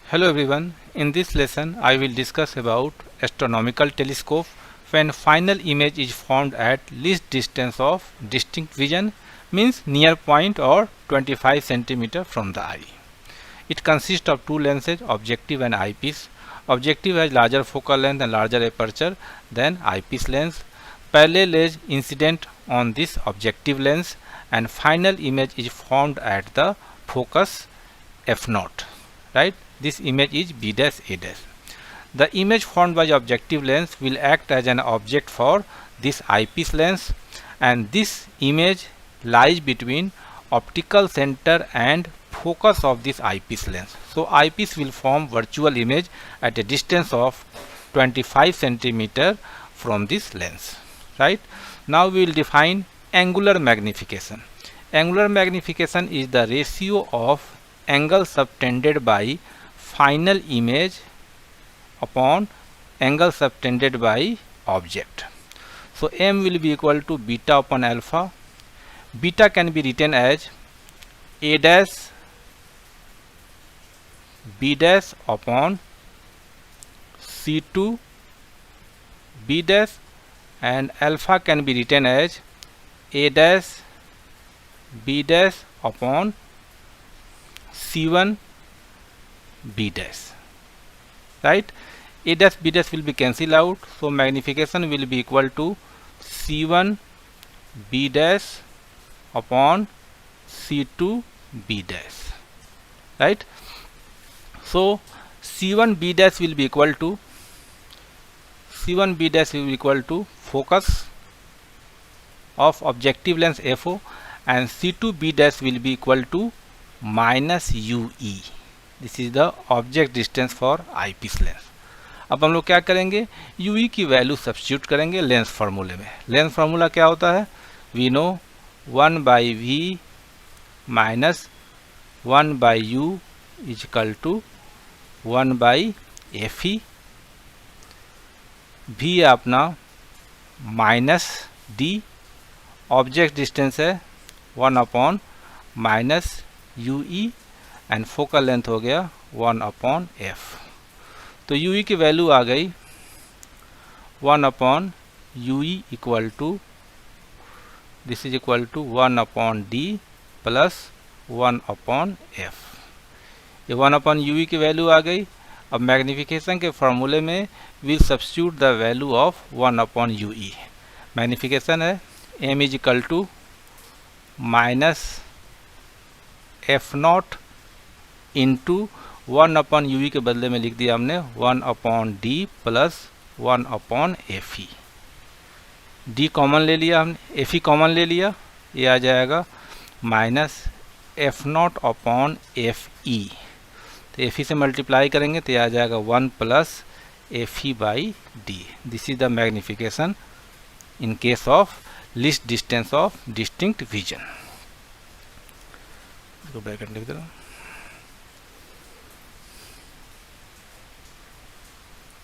Hello everyone, in this lesson I will discuss about astronomical telescope when final image is formed at least distance of distinct vision, means near point or 25 cm from the eye. It consists of two lenses, objective and eyepiece. Objective has larger focal length and larger aperture than eyepiece lens. Parallel is incident on this objective lens and final image is formed at the focus f0, right? This image is b dash a dash. The image formed by objective lens will act as an object for this eyepiece lens, and this image lies between optical center and focus of this eyepiece lens. So eyepiece will form virtual image at a distance of 25 cm from this lens, right? Now we will define angular magnification. Angular magnification is the ratio of angle subtended by final image upon angle subtended by object. So m will be equal to beta upon alpha. Beta can be written as a dash b dash upon c2 b dash, and alpha can be written as a dash b dash upon c1 b dash, right? A dash b dash will be cancelled out, so magnification will be equal to c1 b dash upon c2 b dash, right? So c1 b dash will be equal to focus of objective lens FO, and c2 b dash will be equal to minus UE. This is the object distance for eyepiece lens. अब हम लोग क्या करेंगे, Yui की value substitute करेंगे lens फार्मूले में. Lens formula क्या होता है, we know 1 by V minus 1 by U is equal to 1 by F E. V है अपना माइनस डी, ऑब्जेक्ट डिस्टेंस है 1 upon minus U E, and focal length हो गया 1 अपॉन एफ. तो यू ई की वैल्यू आ गई 1 upon you E equal to, this is equal to 1 upon D plus 1 upon F. ये 1 अपॉन यू ई की value आ गई. अब मैग्निफिकेशन के फॉर्मूले में will substitute the value of 1 upon you ई. मैग्निफिकेशन है M is equal to minus f not into 1 upon u के बदले में लिख दिया हमने 1 upon D plus 1 upon f ई. डी कॉमन ले लिया हमने, एफ ई कॉमन ले लिया, ये आ जाएगा minus f not upon f ई. तो एफ ई से मल्टीप्लाई करेंगे तो ये आ जाएगा 1 plus F E by D. This is the magnification in case of least distance of distinct vision. Bracket लिख दे रहा हूँ.